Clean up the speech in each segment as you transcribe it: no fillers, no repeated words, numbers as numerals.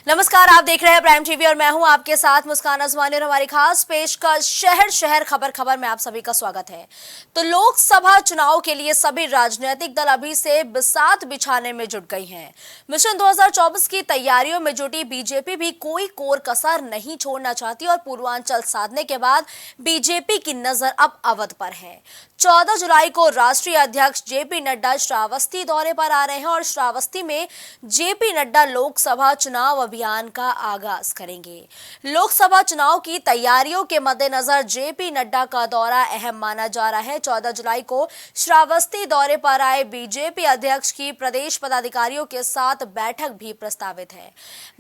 नमस्कार, आप देख रहे हैं प्राइम टीवी और मैं हूं आपके साथ मुस्कान अजवानी और हमारी खास पेशकश शहर शहर खबर में आप सभी का स्वागत है। तो लोकसभा चुनाव के लिए सभी राजनीतिक दल अभी से बिसात बिछाने में जुट गई हैं। मिशन 2024 की तैयारियों में जुटी बीजेपी भी कोई कोर कसर नहीं छोड़ना चाहती और पूर्वांचल साधने के बाद बीजेपी की नजर अब अवध पर है। 14 जुलाई को राष्ट्रीय अध्यक्ष जेपी नड्डा श्रावस्ती दौरे पर आ रहे हैं और श्रावस्ती में जेपी नड्डा लोकसभा चुनाव अभियान का आगाज करेंगे। लोकसभा चुनाव की तैयारियों के मद्देनजर जेपी नड्डा का दौरा अहम माना जा रहा है। 14 जुलाई को श्रावस्ती दौरे पर आए बीजेपी अध्यक्ष की प्रदेश पदाधिकारियों के साथ बैठक भी प्रस्तावित है।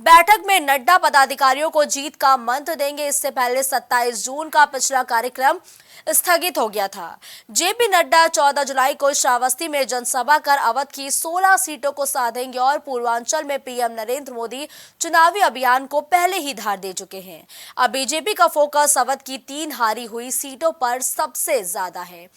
बैठक में नड्डा पदाधिकारियों को जीत का मंत्र देंगे। इससे पहले 27 जून का पिछला कार्यक्रम स्थगित हो गया था। जेपी नड्डा 14 जुलाई को श्रावस्ती में जनसभा कर अवध की 16 सीटों को साधेंगे और पूर्वांचल में पीएम नरेंद्र मोदी चुनावी अभियान को पहले ही धार दे चुके हैं। अब बीजेपी का फोकस अवध की 3 हारी हुई सीटों पर सबसे ज्यादा है।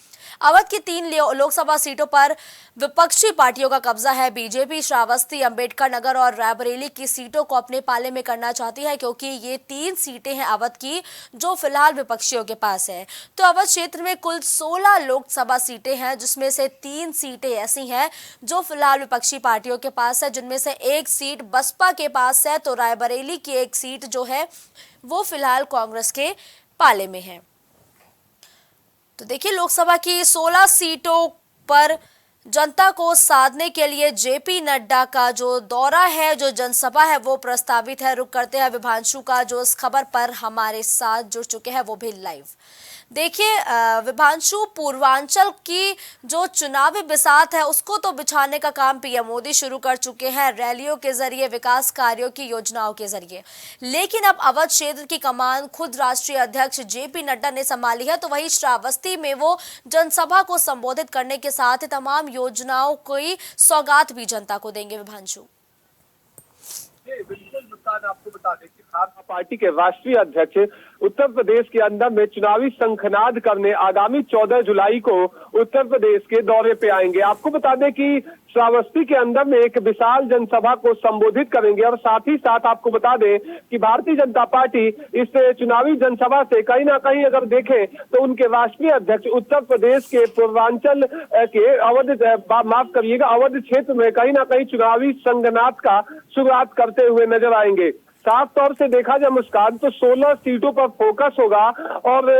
अवध की 3 लोकसभा सीटों पर विपक्षी पार्टियों का कब्जा है। बीजेपी श्रावस्ती, अंबेडकर नगर और रायबरेली की सीटों को अपने पाले में करना चाहती है क्योंकि ये 3 सीटें हैं अवध की जो फिलहाल विपक्षियों के पास है। तो अवध क्षेत्र में कुल 16 लोकसभा सीटें हैं जिसमें से 3 सीटें ऐसी हैं जो फिलहाल विपक्षी पार्टियों के पास है, जिनमें से 1 सीट बसपा के पास है। तो रायबरेली की 1 सीट जो है वो फिलहाल कांग्रेस के पाले में है। तो देखिए, लोकसभा की 16 सीटों पर जनता को साधने के लिए जेपी नड्डा का जो दौरा है, जो जनसभा है वो प्रस्तावित है। रुक करते हैं विभांशु का जो इस खबर पर हमारे साथ जुड़ चुके हैं वो भी लाइव। देखिए विभांशु, पूर्वांचल की जो चुनावी बिसात है उसको तो बिछाने का काम पीएम मोदी शुरू कर चुके हैं, रैलियों के जरिए, विकास कार्यों की योजनाओं के जरिए। लेकिन अब अवध क्षेत्र की कमान खुद राष्ट्रीय अध्यक्ष जेपी नड्डा ने संभाली है। तो वही श्रावस्ती में वो जनसभा को संबोधित करने के साथ तमाम योजनाओं की सौगात भी जनता को देंगे। विभांशु, बिल्कुल मुस्कान, आपको बता दें कि भाजपा पार्टी के राष्ट्रीय अध्यक्ष उत्तर प्रदेश के अंदर में चुनावी शंखनाद करने आगामी 14 जुलाई को उत्तर प्रदेश के दौरे पे आएंगे। आपको बता दें कि श्रावस्ती के अंदर में एक विशाल जनसभा को संबोधित करेंगे और साथ ही साथ आपको बता दें कि भारतीय जनता पार्टी इस चुनावी जनसभा से कहीं ना कहीं अगर देखें तो उनके राष्ट्रीय अध्यक्ष उत्तर प्रदेश के पूर्वांचल के अवध क्षेत्र में कहीं ना कहीं चुनावी संगनाद का शुरुआत करते हुए नजर आएंगे। साफ तौर से देखा जाए मुस्कान तो 16 सीटों पर फोकस होगा और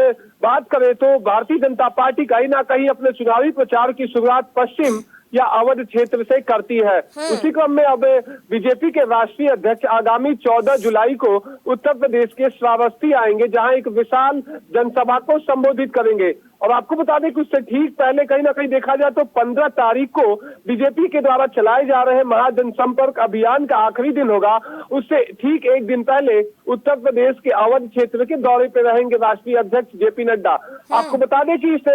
बात करें तो भारतीय जनता पार्टी कहीं ना कहीं अपने चुनावी प्रचार की शुरुआत पश्चिम या अवध क्षेत्र से करती है। उसी क्रम में अब बीजेपी के राष्ट्रीय अध्यक्ष आगामी 14 जुलाई को उत्तर प्रदेश के श्रावस्ती आएंगे जहां एक विशाल जनसभा को संबोधित करेंगे। और आपको बता दें कि उससे ठीक पहले कहीं ना कहीं देखा जाए तो 15 तारीख को बीजेपी के द्वारा चलाए जा रहे महाजनसंपर्क अभियान का आखिरी दिन होगा। उससे ठीक एक दिन पहले उत्तर प्रदेश के अवध क्षेत्र के दौरे पर रहेंगे राष्ट्रीय अध्यक्ष जेपी नड्डा। आपको बता दें कि इस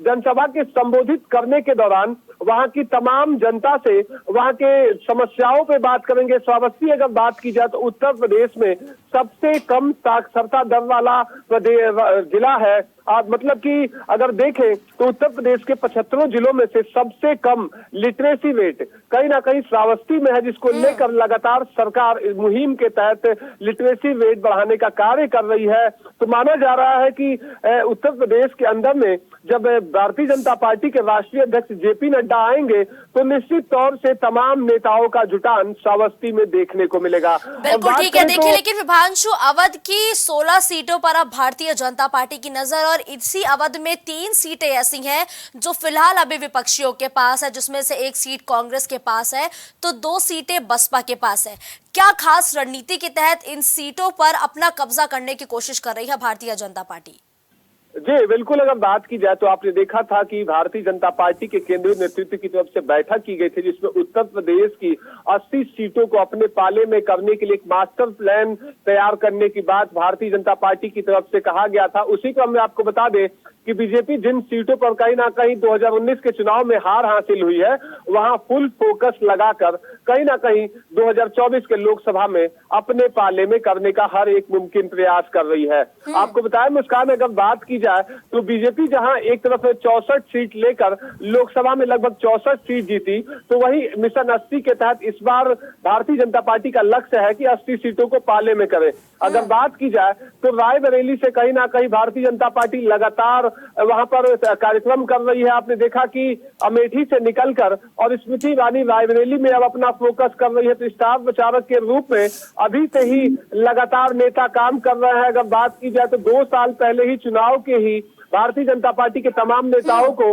जनसभा के संबोधित करने के दौरान वहां की तमाम जनता से वहां के समस्याओं पे बात करेंगे। श्रावस्ती अगर बात की जाए तो उत्तर प्रदेश में सबसे कम साक्षरता दर वाला जिला है। मतलब कि अगर देखें तो उत्तर प्रदेश के 75 जिलों में से सबसे कम लिटरेसी रेट कहीं ना कहीं श्रावस्ती में है, जिसको लेकर लगातार सरकार मुहिम के तहत लिटरेसी रेट बढ़ाने का कार्य कर रही है। तो माना जा रहा है कि उत्तर प्रदेश के अंदर में जब भारतीय जनता पार्टी के राष्ट्रीय अध्यक्ष जेपी नड्डा आएंगे तो निश्चित तौर से तमाम नेताओं का जुटान श्रावस्ती में देखने को मिलेगा। बिल्कुल ठीक है। देखिए लेकिन विभांशु, अवध की 16 सीटों पर अब भारतीय जनता पार्टी की नजर और इसी अवध में 3 सीटें ऐसी हैं जो फिलहाल अभी विपक्षियों के पास है, जिसमें से 1 सीट कांग्रेस के पास है तो 2 सीटें बसपा के पास है। क्या खास रणनीति के तहत इन सीटों पर अपना कब्जा करने की कोशिश कर रही है भारतीय जनता पार्टी? जी बिल्कुल, अगर बात की जाए तो आपने देखा था कि भारतीय जनता पार्टी के केंद्रीय नेतृत्व की तरफ से बैठक की गई थी जिसमें उत्तर प्रदेश की 80 सीटों को अपने पाले में करने के लिए एक मास्टर प्लान तैयार करने की बात भारतीय जनता पार्टी की तरफ से कहा गया था। उसी क्रम में आपको बता दें कि बीजेपी जिन सीटों पर कहीं ना कहीं 2019 के चुनाव में हार हासिल हुई है वहां फुल फोकस लगाकर कहीं ना कहीं 2024 के लोकसभा में अपने पाले में करने का हर एक मुमकिन प्रयास कर रही है। आपको बताया मुस्कान, अगर बात की जाए तो बीजेपी जहां एक तरफ 64 सीट लेकर लोकसभा में लगभग 64 सीट जीती, तो वही मिशन 80 के तहत इस बार भारतीय जनता पार्टी का लक्ष्य है कि 80 सीटों को पाले में करे। अगर बात की जाए तो रायबरेली से कहीं ना कहीं भारतीय जनता पार्टी लगातार वहां पर कार्यक्रम कर रही है। आपने देखा कि अमेठी से निकलकर और स्मृति ईरानी रायबरेली में अब अपना फोकस कर रही है, तो स्टार प्रचारक के रूप में अभी से ही लगातार नेता काम कर रहे हैं। अगर बात की जाए तो 2 साल पहले ही चुनाव के ही भारतीय जनता पार्टी के तमाम नेताओं को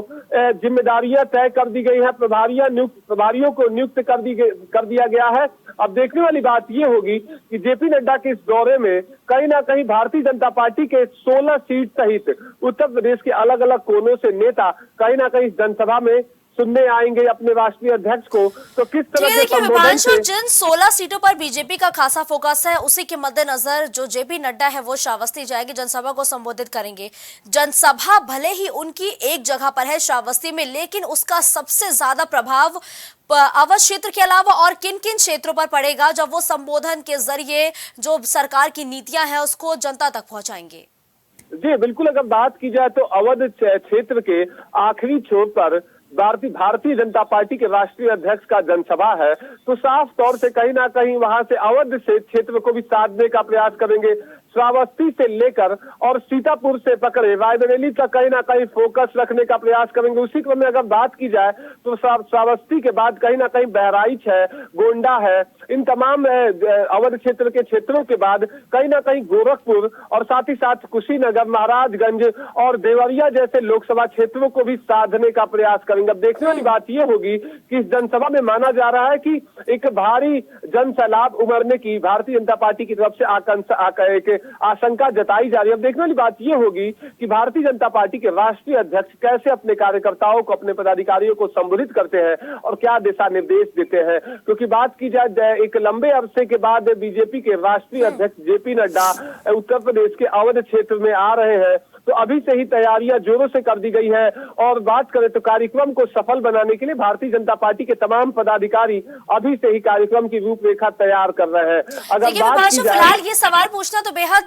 जिम्मेदारियां तय कर दी गई है, प्रभारियों को नियुक्त कर दिया गया है। अब देखने वाली बात ये होगी कि जेपी नड्डा के इस दौरे में कहीं ना कहीं भारतीय जनता पार्टी के 16 सीट सहित उत्तर प्रदेश के अलग अलग कोनों से नेता कहीं ना कहीं जनसभा में सुनने आएंगे अपने राष्ट्रीय अध्यक्ष को। तो किस तरह के संबोधन से जिन 16 सीटों पर बीजेपी का खासा फोकस है, उसी के मद्देनजर जो जेपी नड्डा है वो श्रावस्ती जाएंगे, जनसभा को संबोधित करेंगे। जनसभा भले ही उनकी एक जगह पर है श्रावस्ती में, लेकिन उसका सबसे ज्यादा प्रभाव अवध क्षेत्र के अलावा और किन किन क्षेत्रों पर पड़ेगा जब वो संबोधन के जरिए जो सरकार की नीतियां हैं उसको जनता तक पहुंचाएंगे? जी बिल्कुल, अगर बात की जाए तो अवध क्षेत्र के आखिरी छोर पर भारतीय जनता पार्टी के राष्ट्रीय अध्यक्ष का जनसभा है, तो साफ तौर से कहीं ना कहीं वहां से अवध से क्षेत्र को भी साधने का प्रयास करेंगे। श्रावस्ती से लेकर और सीतापुर से पकड़े रायबरेली तक कहीं ना कहीं फोकस रखने का प्रयास करेंगे। उसी क्रम में अगर बात की जाए तो श्रावस्ती के बाद कहीं ना कहीं बहराइच है, गोंडा है, इन तमाम अवध क्षेत्र के क्षेत्रों के बाद कहीं ना कहीं गोरखपुर और साथ ही साथ कुशीनगर, महाराजगंज और देवरिया जैसे लोकसभा क्षेत्रों को भी साधने का प्रयास करेंगे। अब देखने वाली बात यह होगी कि इस जनसभा में माना जा रहा है कि एक भारी जनसैलाब उमड़ने की भारतीय जनता पार्टी की तरफ से आशंका जताई जा रही है। अब देखने वाली बात यह होगी कि भारतीय जनता पार्टी के राष्ट्रीय अध्यक्ष कैसे अपने कार्यकर्ताओं को, अपने पदाधिकारियों को संबोधित करते हैं और क्या दिशा निर्देश देते हैं। क्योंकि बात की जाए एक लंबे अरसे के बाद बीजेपी के राष्ट्रीय अध्यक्ष जेपी नड्डा उत्तर प्रदेश के अवध क्षेत्र में आ रहे हैं, तो अभी से ही तैयारियां जोरों से कर दी गई है। और बात करें तो कार्यक्रम को सफल बनाने के लिए भारतीय जनता पार्टी के तमाम पदाधिकारी अभी से ही कार्यक्रम की रूपरेखा तैयार कर रहे हैं। अगर बात की जाए, फिलहाल ये सवाल पूछना तो बेहद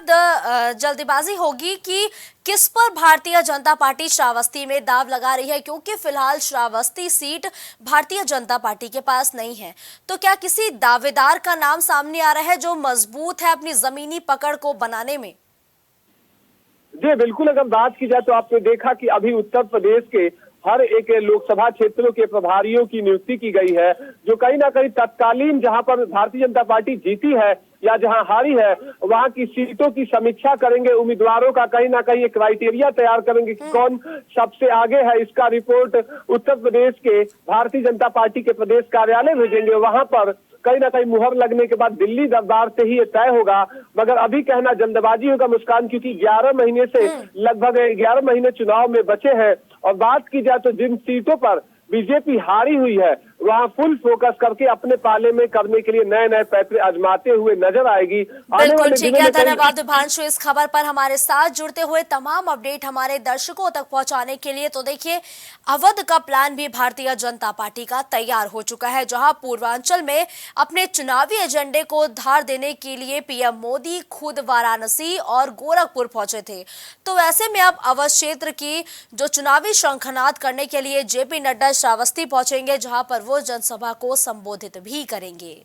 जल्दीबाजी होगी कि किस पर भारतीय जनता पार्टी श्रावस्ती में दाव लगा रही है, क्योंकि फिलहाल श्रावस्ती सीट भारतीय जनता पार्टी के पास नहीं है। तो क्या किसी दावेदार का नाम सामने आ रहा है जो मजबूत है अपनी जमीनी पकड़ को बनाने में? जी बिल्कुल, अगर बात की जाए तो आपने देखा कि अभी उत्तर प्रदेश के हर एक लोकसभा क्षेत्रों के प्रभारियों की नियुक्ति की गई है, जो कहीं ना कहीं तत्कालीन जहां पर भारतीय जनता पार्टी जीती है या जहां हारी है वहां की सीटों की समीक्षा करेंगे। उम्मीदवारों का कहीं ना कहीं एक क्राइटेरिया तैयार करेंगे कि कौन सबसे आगे है। इसका रिपोर्ट उत्तर प्रदेश के भारतीय जनता पार्टी के प्रदेश कार्यालय भेजेंगे। वहां पर कहीं ना कहीं मुहर लगने के बाद दिल्ली दरबार से ही ये तय होगा। मगर अभी कहना जल्दबाजी होगा मुस्कान, क्योंकि 11 महीने से लगभग 11 महीने चुनाव में बचे हैं। और बात की जाए तो जिन सीटों पर बीजेपी हारी हुई है वहां फुल फोकस करके अपने पाले में करने के लिए नए नए पैतरे आजमाते हुए नजर आएगी। बिल्कुल ठीक है, धन्यवाद विभांशु इस खबर पर हमारे साथ जुड़ते हुए। तमाम अपडेट हमारे दर्शकों तक पहुंचाने के लिए। तो देखिए, अवध का प्लान भी भारतीय जनता पार्टी का तैयार हो चुका है, जहां पूर्वांचल में अपने चुनावी एजेंडे को धार देने के लिए पीएम मोदी खुद वाराणसी और गोरखपुर पहुंचे थे। तो ऐसे में अब अवध क्षेत्र की जो चुनावी शंखनाद करने के लिए जेपी नड्डा श्रावस्ती पहुंचेंगे, जहां पर वो जनसभा को संबोधित भी करेंगे।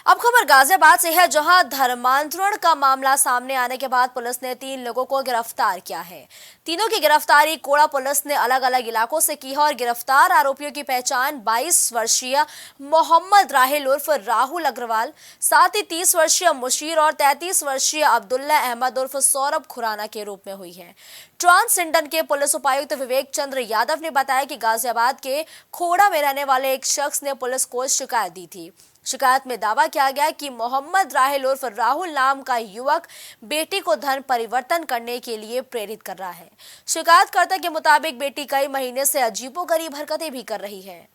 अब खबर गाजियाबाद से है, जहां धर्मांतरण का मामला सामने आने के बाद पुलिस ने 3 लोगों को गिरफ्तार किया है। तीनों की गिरफ्तारी कोड़ा पुलिस ने अलग अलग इलाकों से की है और गिरफ्तार आरोपियों की पहचान 22 वर्षीय मोहम्मद राहिल उर्फ राहुल अग्रवाल, साथ ही 30 वर्षीय मुशीर और 33 वर्षीय अब्दुल्ला अहमद उर्फ सौरभ खुराना के रूप में हुई है। ट्रांसजेंडर के पुलिस उपायुक्त विवेक चंद्र यादव ने बताया कि गाजियाबाद के खोड़ा में रहने वाले एक शख्स ने पुलिस को शिकायत दी थी। शिकायत में दावा किया गया कि मोहम्मद राहिल उर्फ राहुल नाम का युवक बेटी को धन परिवर्तन करने के लिए प्रेरित कर रहा है। शिकायतकर्ता के मुताबिक बेटी कई महीने से अजीबोगरीब हरकतें भी कर रही है।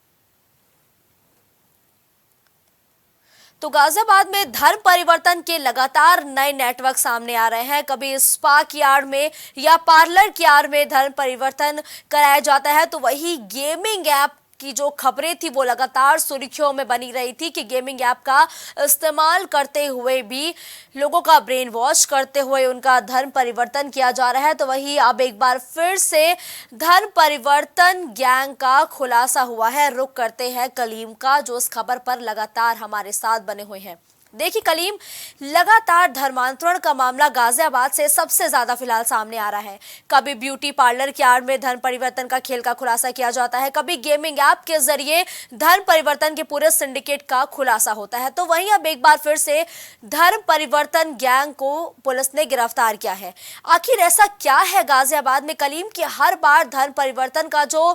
तो गाजियाबाद में धर्म परिवर्तन के लगातार नए नेटवर्क सामने आ रहे हैं। कभी स्पा की आड़ में या पार्लर की आड़ में धर्म परिवर्तन कराया जाता है, तो वही गेमिंग ऐप की जो खबरें थी वो लगातार सुर्खियों में बनी रही थी कि गेमिंग ऐप का इस्तेमाल करते हुए भी लोगों का ब्रेन वॉश करते हुए उनका धर्म परिवर्तन किया जा रहा है। तो वही अब एक बार फिर से धर्म परिवर्तन गैंग का खुलासा हुआ है। रुख करते हैं कलीम का, जो इस खबर पर लगातार हमारे साथ बने हुए हैं। देखिए कलीम, लगातार धर्मांतरण का मामला गाजियाबाद से सबसे ज्यादा फिलहाल सामने आ रहा है। कभी ब्यूटी पार्लर की आड़ में धर्म परिवर्तन का खेल का खुलासा किया जाता है, कभी गेमिंग ऐप के जरिए धर्म परिवर्तन के पूरे सिंडिकेट का खुलासा होता है। तो वहीं अब एक बार फिर से धर्म परिवर्तन गैंग को पुलिस ने गिरफ्तार किया है। आखिर ऐसा क्या है गाजियाबाद में कलीम कि हर बार धर्म परिवर्तन का जो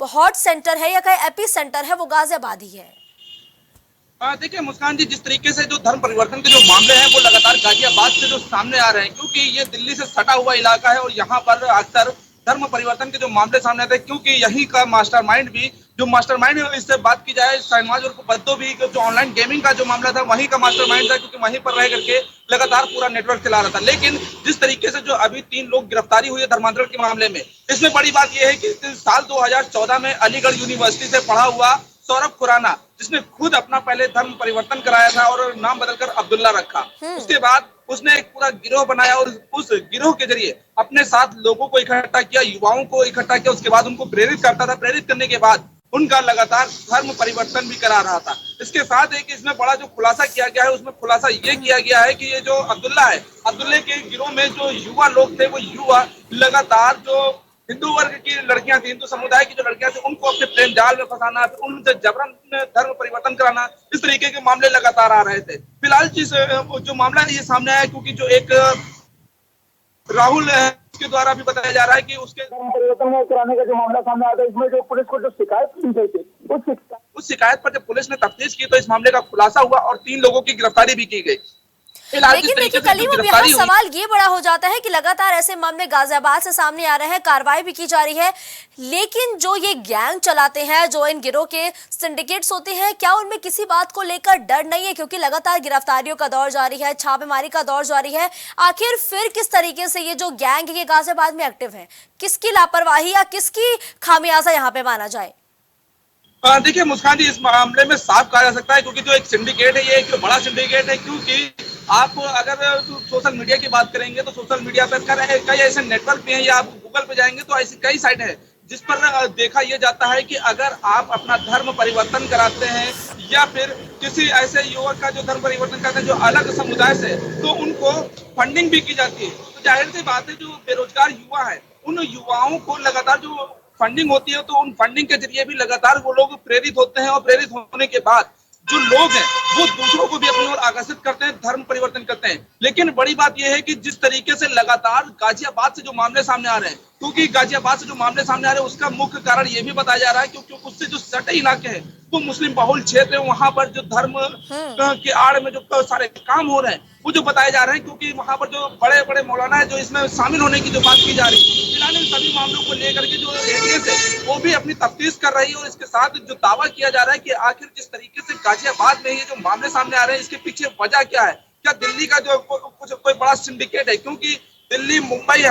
हॉट सेंटर है या कहीं एपी सेंटर है वो गाजियाबाद ही है? देखिए मुस्कान जी, जिस तरीके से जो धर्म परिवर्तन के जो मामले हैं वो लगातार गाजियाबाद से जो सामने आ रहे हैं, क्योंकि ये दिल्ली से सटा हुआ इलाका है और यहाँ पर अक्सर धर्म परिवर्तन के जो मामले सामने आते हैं, क्योंकि यहीं का मास्टरमाइंड भी जो मास्टरमाइंड इससे बात की जाए शहनवाज और बद्दो भी जो ऑनलाइन गेमिंग का जो मामला था वहीं का मास्टरमाइंड था, क्योंकि वहीं पर रह करके लगातार पूरा नेटवर्क चला रहा था। लेकिन जिस तरीके से जो अभी 3 लोग गिरफ्तारी हुई है धर्मांतरण के मामले में, इसमें बड़ी बात यह है कि साल 2014 में अलीगढ़ यूनिवर्सिटी से पढ़ा हुआ सौरभ खुराना, जिसने खुद अपना पहले धर्म परिवर्तन कराया था और नाम बदलकर अब्दुल्ला रखा। उसके बाद उसने एक पूरा गिरोह बनाया और उस गिरोह के जरिए अपने साथ लोगों को इकट्ठा किया, युवाओं को इकट्ठा किया। उसके बाद उनको प्रेरित करता था, प्रेरित करने के बाद उनका लगातार धर्म परिवर्तन भी करा रहा था। इसके साथ एक इसमें बड़ा जो खुलासा किया गया है, उसमें खुलासा ये किया गया है कि ये जो अब्दुल्ला है, अब्दुल्ले के गिरोह में जो युवा लोग थे, वो युवा लगातार जो हिंदू वर्ग की लड़कियां थी, हिंदू समुदाय की जो लड़कियां थी, उनको अपने प्रेम जाल में फंसाना, उनसे जबरन धर्म परिवर्तन कराना, इस तरीके के मामले लगातार आ रहे थे। फिलहाल जो मामला है ये सामने आया क्योंकि जो एक राहुल है उसके द्वारा भी बताया जा रहा है कि उसके धर्म परिवर्तन कराने का जो मामला सामने आया था, इसमें जो पुलिस को जो शिकायत की गई थी, उस शिकायत पर जब पुलिस ने तफ्तीश की तो इस मामले का खुलासा हुआ और 3 लोगों की गिरफ्तारी भी की गई। लेकिन देखिए कलीम, अब यहाँ सवाल ये बड़ा हो जाता है कि लगातार ऐसे मामले गाजियाबाद से सामने आ रहे हैं, कार्रवाई भी की जा रही है, लेकिन जो ये गैंग चलाते हैं, जो इन गिरोह के सिंडिकेट्स होते हैं, क्या उनमें किसी बात को लेकर डर नहीं है? क्योंकि लगातार गिरफ्तारियों का दौर जारी है, छापेमारी का दौर जारी है। आखिर फिर किस तरीके से ये जो गैंग है ये गाजियाबाद में एक्टिव है? किसकी लापरवाही या किसकी खामियाजा यहाँ पे माना जाए? देखिए मुस्कान जी, इस मामले में साफ कहा जा सकता है क्योंकि जो एक सिंडिकेट है ये एक बड़ा सिंडिकेट है। क्योंकि आप अगर सोशल मीडिया की बात करेंगे तो सोशल मीडिया पर कई ऐसे नेटवर्क भी हैं, या आप गूगल पे जाएंगे तो ऐसी कई साइट है जिस पर देखा यह जाता है कि अगर आप अपना धर्म परिवर्तन कराते हैं या फिर किसी ऐसे युवक का जो धर्म परिवर्तन करते हैं जो अलग समुदाय से, तो उनको फंडिंग भी की जाती है। तो जाहिर सी बात है, जो बेरोजगार युवा है उन युवाओं को लगातार जो फंडिंग होती है तो उन फंडिंग के जरिए भी लगातार वो लोग प्रेरित होते हैं और प्रेरित होने के बाद जो लोग हैं वो दूसरों को भी अपनी ओर आकर्षित करते हैं, धर्म परिवर्तन करते हैं। लेकिन बड़ी बात यह है कि जिस तरीके से लगातार गाजियाबाद से जो मामले सामने आ रहे हैं, क्योंकि गाजियाबाद से जो मामले सामने आ रहे हैं उसका मुख्य कारण ये भी बताया जा रहा है क्योंकि उससे जो सटे इलाके हैं वो मुस्लिम बहुल क्षेत्र है, वहां पर जो धर्म के आड़ में जो सारे काम हो रहे हैं वो जो बताए जा रहे हैं, क्योंकि वहां पर जो बड़े बड़े मौलाना है जो इसमें शामिल होने की जो बात की जा रही है। फिलहाल इन सभी मामलों को लेकर के जो एटीएस है वो भी अपनी तफ्तीश कर रही है और इसके साथ जो दावा किया जा रहा है कि आखिर जिस तरीके से गाजियाबाद में ये जो मामले सामने आ रहे हैं इसके पीछे वजह क्या है। क्या दिल्ली का जो कोई बड़ा सिंडिकेट है, क्योंकि दिल्ली मुंबई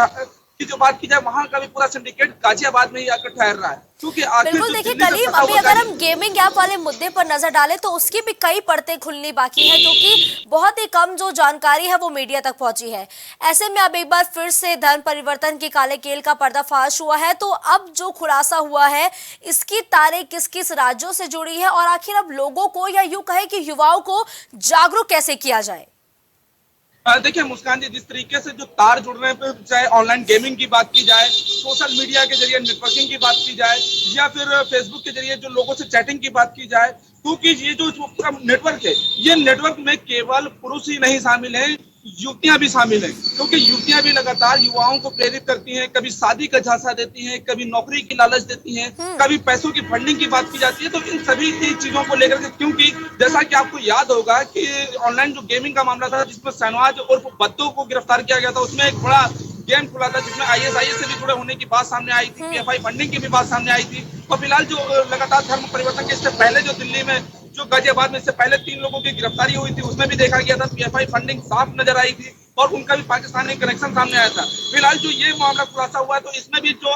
की जो बात की जाए वहां का भी पूरा सिंडिकेट गाजियाबाद में ही आकर ठहर रहा है। क्योंकि बिल्कुल देखिए कलीम, अभी अगर हम गेमिंग ऐप वाले मुद्दे पर नजर डालें तो उसकी भी कई परतें खुलनी बाकी है, क्योंकि बहुत ही कम जो जानकारी है वो मीडिया तक पहुंची है। ऐसे में अब एक बार फिर से धर्म परिवर्तन की काले केल का पर्दाफाश हुआ है, तो अब जो खुलासा हुआ है इसकी तारें किस किस राज्यों से जुड़ी है और आखिर अब लोगों को या यूं कहे कि युवाओं को जागरूक कैसे किया जाए? देखिए मुस्कान जी, जिस तरीके से जो तार जुड़ने पे चाहे ऑनलाइन गेमिंग की बात की जाए, सोशल मीडिया के जरिए नेटवर्किंग की बात की जाए या फिर फेसबुक के जरिए जो लोगों से चैटिंग की बात की जाए, क्योंकि ये जो पूरा नेटवर्क है ये नेटवर्क में केवल पुरुष ही नहीं शामिल है, युवतियां भी शामिल हैं। क्योंकि युवतियां भी लगातार युवाओं को प्रेरित करती हैं, कभी शादी का झांसा देती हैं, कभी नौकरी की लालच देती हैं, कभी पैसों की फंडिंग की बात की जाती है। तो इन सभी चीजों को लेकर के, क्योंकि जैसा कि आपको याद होगा कि ऑनलाइन जो गेमिंग का मामला था जिसमें शहनवाज उर्फ बद्दो को गिरफ्तार किया गया था, उसमें एक बड़ा गेम खुला था जिसमें आईएसआईएस से भी जुड़े होने की बात सामने आई थी, पीएफआई फंडिंग की भी बात सामने आई थी। और फिलहाल जो लगातार धर्म परिवर्तन के इससे पहले जो दिल्ली में जो गाजियाबाद में इससे पहले 3 लोगों की गिरफ्तारी हुई थी उसमें भी देखा गया था पीएफआई फंडिंग साफ नजर आई थी और उनका भी पाकिस्तान में कनेक्शन सामने आया था। फिलहाल जो ये मामला खुलासा हुआ है तो इसमें भी जो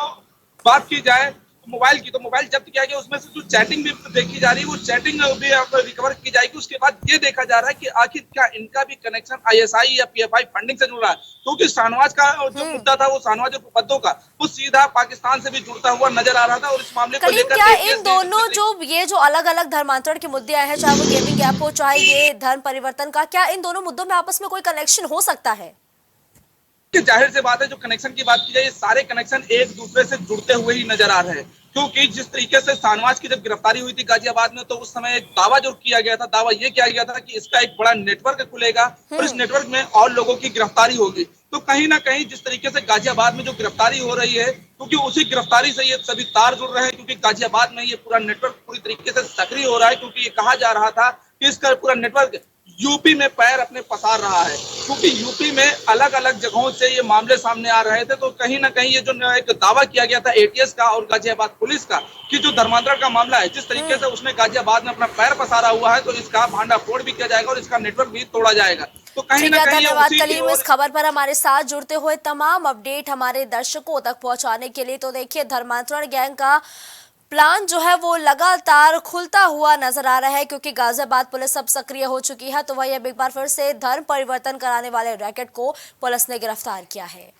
बात की जाए मोबाइल की, तो मोबाइल जब्त किया गया, उसमें से जो चैटिंग भी देखी जा रही है वो चैटिंग भी रिकवर की जाएगी। उसके बाद ये देखा जा रहा है कि आखिर क्या इनका भी कनेक्शन आईएसआई या पीएफआई फंडिंग से जुड़ रहा है, क्योंकि शाहनवाज का जो मुद्दा था वो शाहनवाज और उपपद्दों का वो सीधा पाकिस्तान से भी जुड़ता हुआ नजर आ रहा था। और इस मामले को कलीम, लेकर क्या ATS इन दोनों जो अलग अलग धर्मांतरण के मुद्दे आए हैं, चाहे वो गेमिंग ऐप हो चाहे ये धर्म परिवर्तन का, क्या इन दोनों मुद्दों में आपस में कोई कनेक्शन हो सकता है? जाहिर से बात है, जो कनेक्शन की बात की जाए, ये सारे कनेक्शन एक दूसरे से जुड़ते हुए ही नजर आ रहे हैं, क्योंकि जिस तरीके से शाहनवाज की जब गिरफ्तारी हुई थी गाजियाबाद में, तो उस समय एक दावा जो किया गया था, दावा ये किया गया था कि इसका एक बड़ा नेटवर्क खुलेगा और इस नेटवर्क में और लोगों की गिरफ्तारी होगी। तो कहीं ना कहीं जिस तरीके से गाजियाबाद में जो गिरफ्तारी हो रही है, क्योंकि उसी गिरफ्तारी से ये सभी तार जुड़ रहे हैं, क्योंकि गाजियाबाद में ये पूरा नेटवर्क पूरी तरीके से सक्रिय हो रहा है, क्योंकि ये कहा जा रहा था कि इसका पूरा नेटवर्क यूपी में पैर अपने पसार रहा है, क्योंकि यूपी में अलग अलग जगहों से ये मामले सामने आ रहे थे। तो कहीं ना कहीं ये जो एक दावा किया गया था ATS का और गाजियाबाद पुलिस का कि जो धर्मांतरण का मामला है, जिस तरीके से उसने गाजियाबाद में अपना पैर पसारा हुआ है, तो इसका भांडाफोड़ भी किया जाएगा और इसका नेटवर्क भी तोड़ा जाएगा। तो कहीं ना कहीं धन्यवाद कलीम, इस खबर पर हमारे साथ जुड़ते हुए तमाम अपडेट हमारे दर्शकों तक पहुंचाने के लिए। तो देखिए, धर्मांतरण गैंग का प्लान जो है वो लगातार खुलता हुआ नजर आ रहा है, क्योंकि गाजियाबाद पुलिस अब सक्रिय हो चुकी है। तो वही अब एक बार फिर से धर्म परिवर्तन कराने वाले रैकेट को पुलिस ने गिरफ्तार किया है।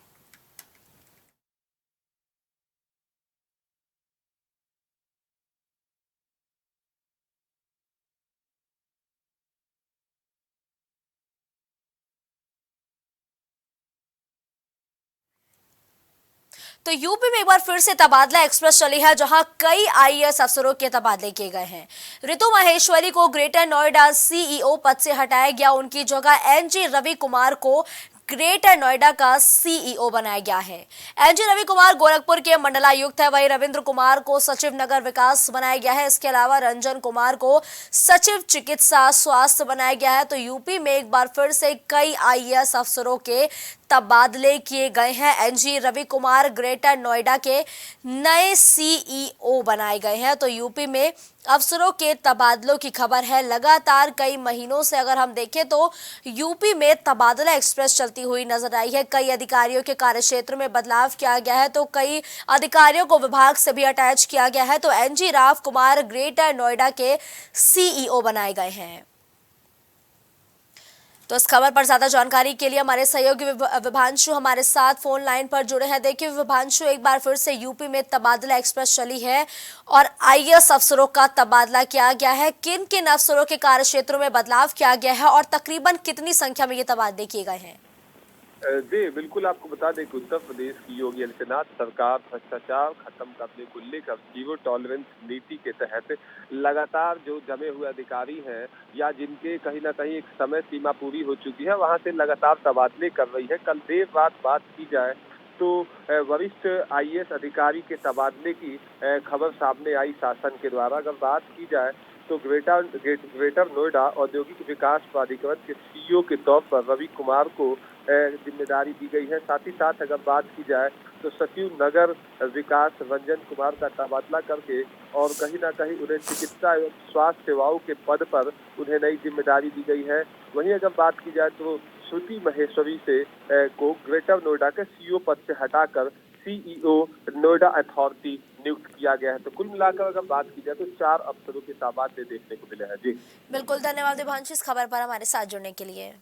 तो यूपी में एक बार फिर से तबादला एक्सप्रेस चली है, जहां कई आईएएस अफसरों के तबादले किए गए हैं। ऋतु माहेश्वरी को ग्रेटर नोएडा सीईओ पद से हटाया गया, उनकी जगह एनजी रवि कुमार को ग्रेटर नोएडा का सीईओ बनाया गया है। एनजी रवि कुमार गोरखपुर के मंडलायुक्त है, वहीं रविंद्र कुमार को सचिव नगर विकास बनाया गया है। इसके अलावा रंजन कुमार को सचिव चिकित्सा स्वास्थ्य बनाया गया है। तो यूपी में एक बार फिर से कई आईएएस अफसरों के तबादले किए गए हैं। एनजी रवि कुमार ग्रेटर नोएडा के नए सीईओ बनाए गए हैं। तो यूपी में अफसरों के तबादलों की खबर है। लगातार कई महीनों से अगर हम देखें तो यूपी में तबादला एक्सप्रेस चलती हुई नजर आई है। कई अधिकारियों के कार्यक्षेत्र में बदलाव किया गया है, तो कई अधिकारियों को विभाग से भी अटैच किया गया है। तो एनजी राव कुमार ग्रेटर नोएडा के सीईओ बनाए गए हैं। तो इस खबर पर ज्यादा जानकारी के लिए हमारे सहयोगी विभांशु हमारे साथ फोन लाइन पर जुड़े हैं। देखिए विभांशु, एक बार फिर से यूपी में तबादला एक्सप्रेस चली है और आईएएस अफसरों का तबादला किया गया है। किन किन अफसरों के कार्यक्षेत्रों में बदलाव किया गया है और तकरीबन कितनी संख्या में ये तबादले किए गए हैं? जी बिल्कुल, आपको बता दें कि उत्तर प्रदेश की योगी आदित्यनाथ सरकार भ्रष्टाचार खत्म करने को लेकर जीरो टॉलरेंस नीति के तहत लगातार जो जमे हुए अधिकारी हैं या जिनके कहीं ना कहीं एक समय सीमा पूरी हो चुकी है, वहां से लगातार तबादले कर रही है। कल देर रात बात की जाए तो वरिष्ठ आईएएस अधिकारी के तबादले की खबर सामने आई शासन के द्वारा। अगर बात की जाए तो ग्रेटर नोएडा औद्योगिक विकास प्राधिकरण के सीईओ के तौर पर रवि कुमार को जिम्मेदारी दी गई है। साथ ही साथ अगर बात की जाए तो सचिव नगर विकास रंजन कुमार का तबादला करके और कहीं ना कहीं उन्हें चिकित्सा एवं स्वास्थ्य सेवाओं के पद पर उन्हें नई जिम्मेदारी दी गई है। वहीं अगर बात की जाए तो श्रुति महेश्वरी को ग्रेटर नोएडा के सीईओ पद से हटाकर सीईओ नोएडा अथॉरिटी नियुक्त किया गया है। तो कुल मिलाकर अगर बात की जाए तो 4 अफसरों के तबादले देखने को मिले हैं। जी बिल्कुल, धन्यवाद विभांशु इस खबर पर हमारे साथ जुड़ने के लिए।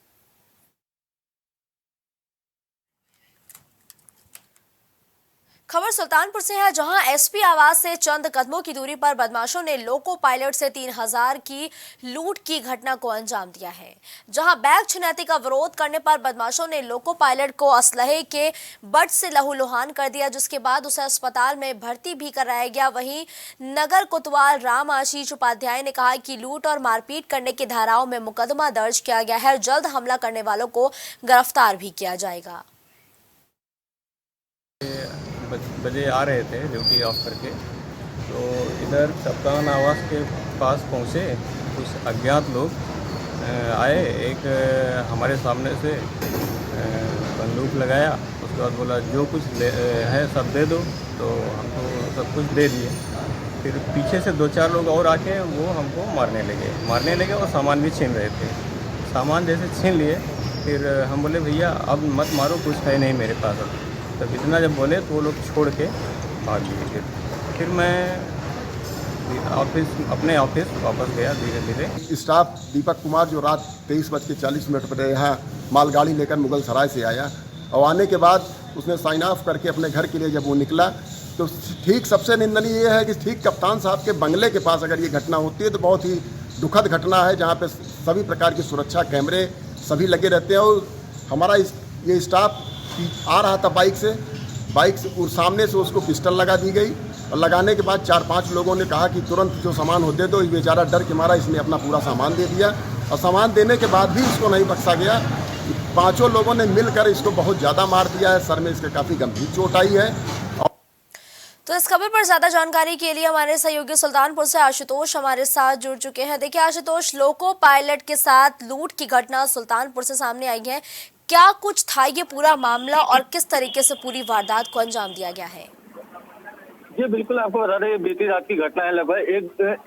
खबर सुल्तानपुर से है, जहां एसपी आवास से चंद कदमों की दूरी पर बदमाशों ने लोको पायलट से 3000 की लूट की घटना को अंजाम दिया है। जहां बैग छिनैती का विरोध करने पर बदमाशों ने लोको पायलट को असलहे के बट से लहूलुहान कर दिया, जिसके बाद उसे अस्पताल में भर्ती भी कराया गया। वहीं नगर कोतवाल राम आशीष उपाध्याय ने कहा कि लूट और मारपीट करने की धाराओं में मुकदमा दर्ज किया गया है। जल्द हमला करने वालों को गिरफ्तार भी किया जाएगा। बजे आ रहे थे ड्यूटी ऑफ करके, तो इधर कप्तान आवास के पास पहुँचे। कुछ अज्ञात लोग आए, एक हमारे सामने से बंदूक लगाया, उसके बाद बोला जो कुछ है सब दे दो, तो हमको सब कुछ दे दिए। फिर पीछे से 2-4 लोग और आके वो हमको मारने लगे और सामान भी छीन रहे थे। सामान जैसे छीन लिए, फिर हम बोले भैया अब मत मारो, कुछ है नहीं मेरे पास। तब इतना जब बोले तो वो लोग छोड़ के भाग लिए। फिर मैं अपने ऑफिस वापस गया धीरे धीरे। स्टाफ दीपक कुमार जो रात 23:40 पर यहाँ मालगाड़ी लेकर मुगल सराय से आया और आने के बाद उसने साइन ऑफ करके अपने घर के लिए जब वो निकला तो ठीक सबसे निंदनीय ये है कि ठीक कप्तान साहब के बंगले के पास अगर ये घटना होती है तो बहुत ही दुखद घटना है, जहाँ पे सभी प्रकार की सुरक्षा कैमरे सभी लगे रहते हैं। और हमारा ये स्टाफ आ रहा था बाइक से और सामने से उसको पिस्टल लगा दी गई और लगाने के बाद 4-5 लोगों ने कहा कि तुरंत जो सामान हो दे दो। ये बेचारा डर के मारा इसने अपना पूरा सामान दे दिया और सामान देने के बाद भी इसको नहीं बख्शा गया। 5 लोगों ने मिलकर इसको बहुत ज़्यादा मार दिया है, सर में इसके काफ़ी गंभीर चोट आई है। तो इस खबर पर ज्यादा जानकारी के लिए हमारे सहयोगी सुल्तानपुर से आशुतोष हमारे साथ जुड़ चुके हैं। देखिए आशुतोष, लोको पायलट के साथ लूट की घटना सुल्तानपुर से सामने आई है, क्या कुछ था ये पूरा मामला और किस तरीके से पूरी वारदात को अंजाम दिया गया है? जी बिल्कुल, आपको बता दें बीती रात की घटना है, लगभग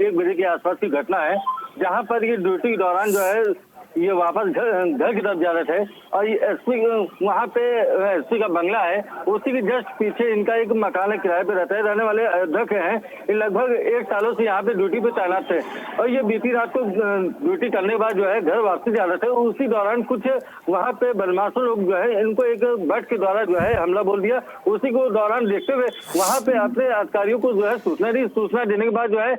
एक बजे के आसपास की घटना है, जहां पर ये ड्यूटी के दौरान जो है ये वापस घर की तरफ जा रहे थे और ये एसपी वहाँ पे एसपी का बंगला है, उसी के जस्ट पीछे इनका एक मकान है, किराए पे रहता है। रहने वाले अध्यक्ष हैं, ये लगभग 1 सालों से यहाँ पे ड्यूटी पे तैनात थे और ये बीती रात को ड्यूटी करने के बाद जो है घर वापसी जा रहे थे। उसी दौरान कुछ वहाँ पे बदमाशों लोग जो है इनको एक बट के द्वारा जो है हमला बोल दिया। उसी को दौरान देखते हुए वहाँ पे अपने अधिकारियों को जो है सूचना देने के बाद जो है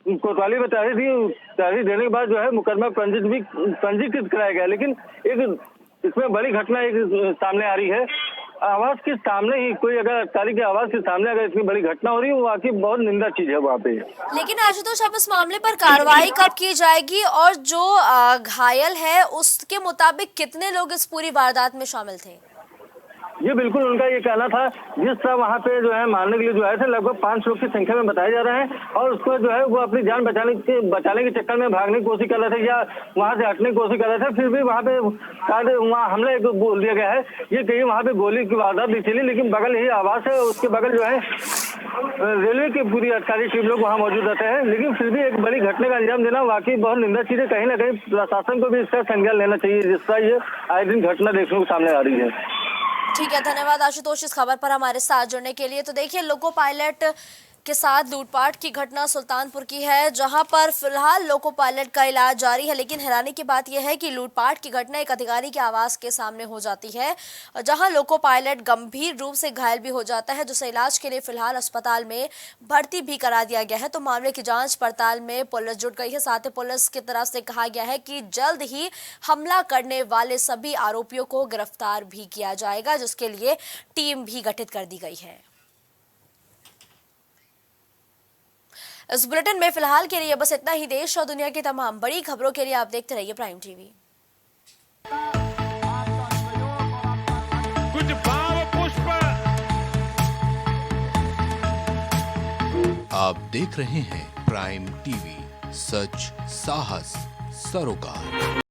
कोतवाली में तहरीर देने के बाद जो है मुकदमा पंजीकृत कराया गया। लेकिन एक इसमें बड़ी घटना एक सामने आ रही है, आवाज के सामने ही कोई अगर अधिकारी के आवाज के सामने अगर इतनी बड़ी घटना हो रही है, वो वाकई बहुत निंदा चीज है वहाँ पे। लेकिन आशुतोष, अब इस मामले पर कार्रवाई कब की जाएगी और जो घायल है उसके मुताबिक कितने लोग इस पूरी वारदात में शामिल थे? ये बिल्कुल उनका ये कहना था, जिस तरह वहाँ पे जो है मारने के लिए जो आए थे लगभग 5 लोग की संख्या में बताए जा रहे हैं और उसको जो है वो अपनी जान बचाने के चक्कर में भागने की कोशिश कर रहे थे या वहाँ से हटने की कोशिश कर रहे थे। फिर भी वहाँ पे वहाँ हमला एक बोल दिया गया है, ये कहीं वहाँ पे गोली की वारदात भी चली, लेकिन बगल ही आवास है, उसके बगल जो है रेलवे की पूरी अधिकारी टीम लोग वहाँ मौजूद रहते हैं। लेकिन फिर भी एक बड़ी घटना का अंजाम देना वाकई बहुत निंदा चीज है। कहीं ना कहीं प्रशासन को भी इसका संज्ञान लेना चाहिए, जिस तरह ये आए दिन घटना देखने को सामने आ रही है। ठीक है, धन्यवाद आशुतोष इस खबर पर हमारे साथ जुड़ने के लिए। तो देखिए, लोको पायलट के साथ लूटपाट की घटना सुल्तानपुर की है, जहां पर फिलहाल लोको पायलट का इलाज जारी है। लेकिन हैरानी की बात यह है कि लूटपाट की घटना एक अधिकारी के आवास के सामने हो जाती है, जहां लोको पायलट गंभीर रूप से घायल भी हो जाता है, जिसे इलाज के लिए फिलहाल अस्पताल में भर्ती भी करा दिया गया है। तो मामले की जांच पड़ताल में पुलिस जुट गई है। साथ ही पुलिस की तरफ से कहा गया है कि जल्द ही हमला करने वाले सभी आरोपियों को गिरफ्तार भी किया जाएगा, जिसके लिए टीम भी गठित कर दी गई है। इस बुलेटिन में फिलहाल के लिए बस इतना ही। देश और दुनिया की तमाम बड़ी खबरों के लिए आप देखते रहिए प्राइम टीवी। कुछ भाव पुष्प आप देख रहे हैं प्राइम टीवी, सच साहस सरोकार।